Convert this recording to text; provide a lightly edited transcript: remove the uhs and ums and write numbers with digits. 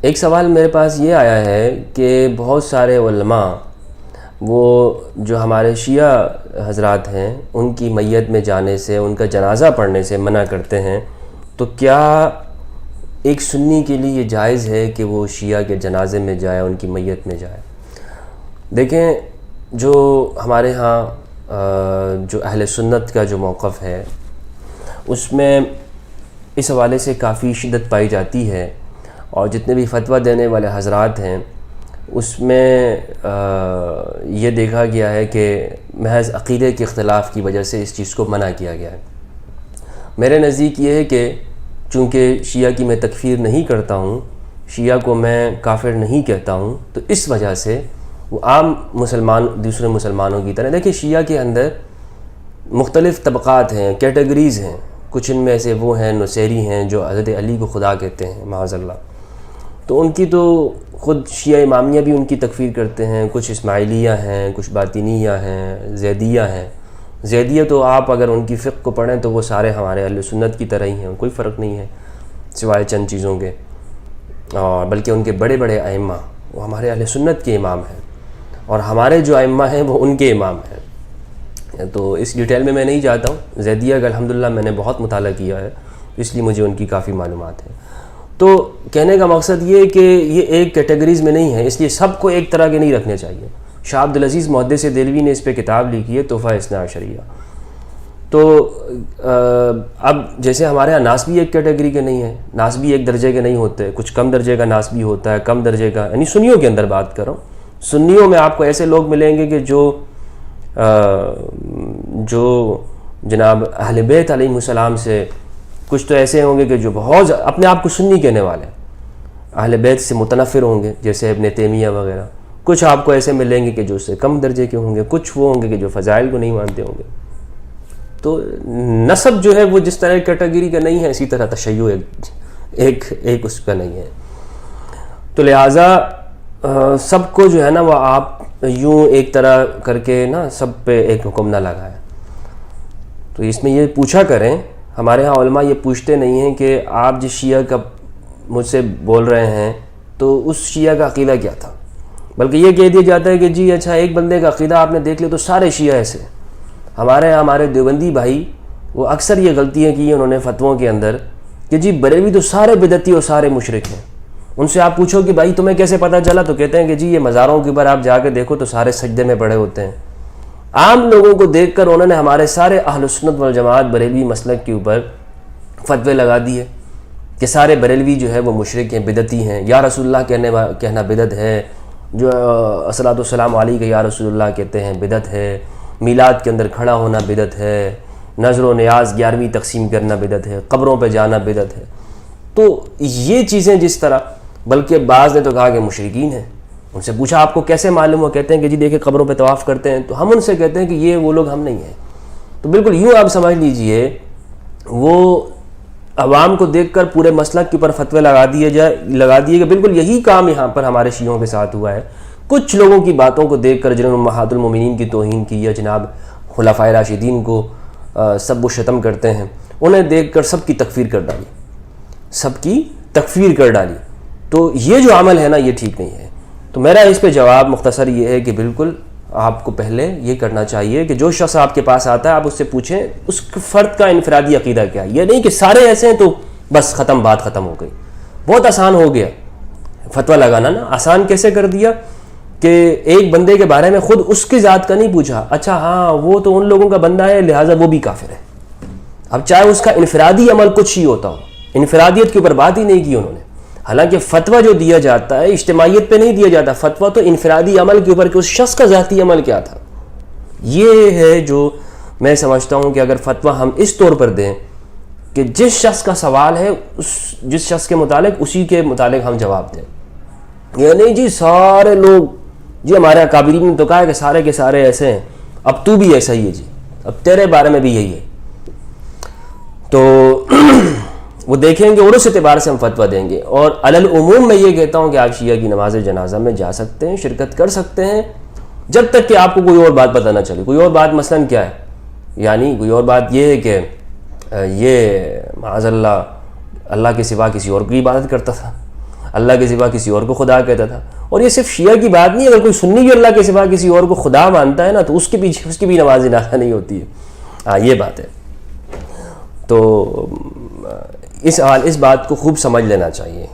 ایک سوال میرے پاس یہ آیا ہے کہ بہت سارے علماء وہ جو ہمارے شیعہ حضرات ہیں ان کی میت میں جانے سے، ان کا جنازہ پڑھنے سے منع کرتے ہیں، تو کیا ایک سنی کے لیے یہ جائز ہے کہ وہ شیعہ کے جنازے میں جائے، ان کی میت میں جائے؟ دیکھیں، جو ہمارے ہاں جو اہل سنت کا جو موقف ہے اس میں اس حوالے سے کافی شدت پائی جاتی ہے، اور جتنے بھی فتویٰ دینے والے حضرات ہیں اس میں یہ دیکھا گیا ہے کہ محض عقیدے کے اختلاف کی وجہ سے اس چیز کو منع کیا گیا ہے۔ میرے نزدیک یہ ہے کہ چونکہ شیعہ کی میں تکفیر نہیں کرتا ہوں، شیعہ کو میں کافر نہیں کہتا ہوں، تو اس وجہ سے وہ عام مسلمان دوسرے مسلمانوں کی طرح، دیکھیں شیعہ کے اندر مختلف طبقات ہیں، کیٹیگریز ہیں، کچھ ان میں ایسے وہ ہیں نصیری ہیں جو حضرت علی کو خدا کہتے ہیں معاذ اللہ، تو ان کی تو خود شیعہ امامیہ بھی ان کی تکفیر کرتے ہیں، کچھ اسماعیلیہ ہیں، کچھ باطنیہ ہیں، زیدیہ ہیں۔ زیدیہ تو آپ اگر ان کی فقہ کو پڑھیں تو وہ سارے ہمارے اہل سنت کی طرح ہی ہیں، کوئی فرق نہیں ہے سوائے چند چیزوں کے، اور بلکہ ان کے بڑے بڑے ائمہ وہ ہمارے اہل سنت کے امام ہیں، اور ہمارے جو ائمہ ہیں وہ ان کے امام ہیں۔ تو اس ڈیٹیل میں نہیں جاتا ہوں، زیدیہ کا الحمدللہ میں نے بہت مطالعہ کیا ہے، اس لیے مجھے ان کی کافی معلومات ہیں۔ تو کہنے کا مقصد یہ ہے کہ یہ ایک کیٹیگریز میں نہیں ہے، اس لیے سب کو ایک طرح کے نہیں رکھنے چاہیے۔ شاہ عبدالعزیز محدث دہلوی نے اس پہ کتاب لکھی ہے تحفہ اثنا عشریہ۔ تو اب جیسے ہمارے ہاں ناسبی ایک کیٹیگری کے نہیں ہیں، ناسبی ایک درجے کے نہیں ہوتے، کچھ کم درجے کا ناسبی ہوتا ہے، کم درجے کا، یعنی سنیوں کے اندر بات کر رہا ہوں۔ سنیوں میں آپ کو ایسے لوگ ملیں گے کہ جو جناب اہل بیت علیہ السلام سے، کچھ تو ایسے ہوں گے کہ جو بہت اپنے آپ کو سنی کہنے والے ہیں، اہل بیت سے متنفر ہوں گے جیسے ابن تیمیہ وغیرہ، کچھ آپ کو ایسے ملیں گے کہ جو اس سے کم درجے کے ہوں گے، کچھ وہ ہوں گے کہ جو فضائل کو نہیں مانتے ہوں گے۔ تو نسب جو ہے وہ جس طرح کیٹیگری کا نہیں ہے، اسی طرح تشیع ایک اس کا نہیں ہے۔ تو لہٰذا سب کو جو ہے نا وہ آپ یوں ایک طرح کر کے نا سب پہ ایک حکم نہ لگائیں۔ تو اس میں یہ پوچھا کریں، ہمارے ہاں علماء یہ پوچھتے نہیں ہیں کہ آپ جس شیعہ کا مجھ سے بول رہے ہیں تو اس شیعہ کا عقیدہ کیا تھا، بلکہ یہ کہہ دیا جاتا ہے کہ جی اچھا ایک بندے کا عقیدہ آپ نے دیکھ لیا تو سارے شیعہ ایسے۔ ہمارے دیوبندی بھائی وہ اکثر یہ غلطیاں کی ہیں انہوں نے فتووں کے اندر کہ جی بریلوی تو سارے بدعتی اور سارے مشرک ہیں۔ ان سے آپ پوچھو کہ بھائی تمہیں کیسے پتہ چلا، تو کہتے ہیں کہ جی یہ مزاروں کے اوپر آپ جا کے دیکھو تو سارے سجدے میں پڑے ہوتے ہیں۔ عام لوگوں کو دیکھ کر انہوں نے ہمارے سارے اہل سنت والجماعت بریلوی مسلک کے اوپر فتوے لگا دیے کہ سارے بریلوی جو ہے وہ مشرک ہیں، بدعتی ہیں، یا رسول اللہ کہنا بدعت ہے، جو الصلاۃ والسلام علیہ کہ یا رسول اللہ کہتے ہیں بدعت ہے، میلاد کے اندر کھڑا ہونا بدعت ہے، نظر و نیاز 11ویں تقسیم کرنا بدعت ہے، قبروں پہ جانا بدعت ہے۔ تو یہ چیزیں جس طرح، بلکہ بعض نے تو کہا کہ مشرکین ہیں۔ ان سے پوچھا آپ کو کیسے معلوم ہو، کہتے ہیں کہ جی دیکھیں قبروں پہ طواف کرتے ہیں، تو ہم ان سے کہتے ہیں کہ یہ وہ لوگ ہم نہیں ہیں۔ تو بالکل یوں آپ سمجھ لیجئے وہ عوام کو دیکھ کر پورے مسلک کے اوپر فتوے لگا دیے کہ بالکل یہی کام یہاں پر ہمارے شیعوں کے ساتھ ہوا ہے۔ کچھ لوگوں کی باتوں کو دیکھ کر جنہوں نے امہات المومنین کی توہین کی یا جناب خلفائے راشدین کو سب و شتم کرتے ہیں، انہیں دیکھ کر سب کی تکفیر کر ڈالی، تو یہ جو عمل ہے نا یہ ٹھیک نہیں ہے۔ تو میرا اس پہ جواب مختصر یہ ہے کہ بالکل آپ کو پہلے یہ کرنا چاہیے کہ جو شخص آپ کے پاس آتا ہے آپ اس سے پوچھیں اس فرد کا انفرادی عقیدہ کیا ہے، یہ نہیں کہ سارے ایسے ہیں تو بس بات ختم ہو گئی۔ بہت آسان ہو گیا فتویٰ لگانا نا، آسان کیسے کر دیا کہ ایک بندے کے بارے میں خود اس کی ذات کا نہیں پوچھا، اچھا ہاں وہ تو ان لوگوں کا بندہ ہے لہٰذا وہ بھی کافر ہے۔ اب چاہے اس کا انفرادی عمل کچھ ہی ہوتا ہو، انفرادیت کے اوپر بات ہی نہیں کی انہوں نے۔ حالانکہ فتویٰ جو دیا جاتا ہے اجتماعیت پہ نہیں دیا جاتا، فتویٰ تو انفرادی عمل کے اوپر کہ اس شخص کا ذاتی عمل کیا تھا۔ یہ ہے جو میں سمجھتا ہوں کہ اگر فتویٰ ہم اس طور پر دیں کہ جس شخص کا سوال ہے جس شخص کے متعلق اسی کے متعلق ہم جواب دیں، یہ نہیں جی سارے لوگ، جی ہمارے اکابرین نے تو کہا ہے کہ سارے کے سارے ایسے ہیں، اب تو بھی ایسا ہی ہے، جی اب تیرے بارے میں بھی یہی ہے، تو وہ دیکھیں گے اور اس اعتبار سے ہم فتویٰ دیں گے۔ اور علی العموم میں یہ کہتا ہوں کہ آپ شیعہ کی نماز جنازہ میں جا سکتے ہیں، شرکت کر سکتے ہیں، جب تک کہ آپ کو کوئی اور بات پتہ نہ چلے۔ کوئی اور بات مثلاً کیا ہے، یعنی کوئی اور بات یہ ہے کہ یہ معاذ اللہ کے سوا کسی اور کی عبادت کرتا تھا، اللہ کے سوا کسی اور کو خدا کہتا تھا. اور یہ صرف شیعہ کی بات نہیں ہے، اگر کوئی سنی بھی اللہ کے سوا کسی اور کو خدا مانتا ہے نا تو اس کے پیچھے اس کی بھی نماز جنازہ نہیں ہوتی ہے. ہاں یہ بات ہے. تو اس بات کو خوب سمجھ لینا چاہیے.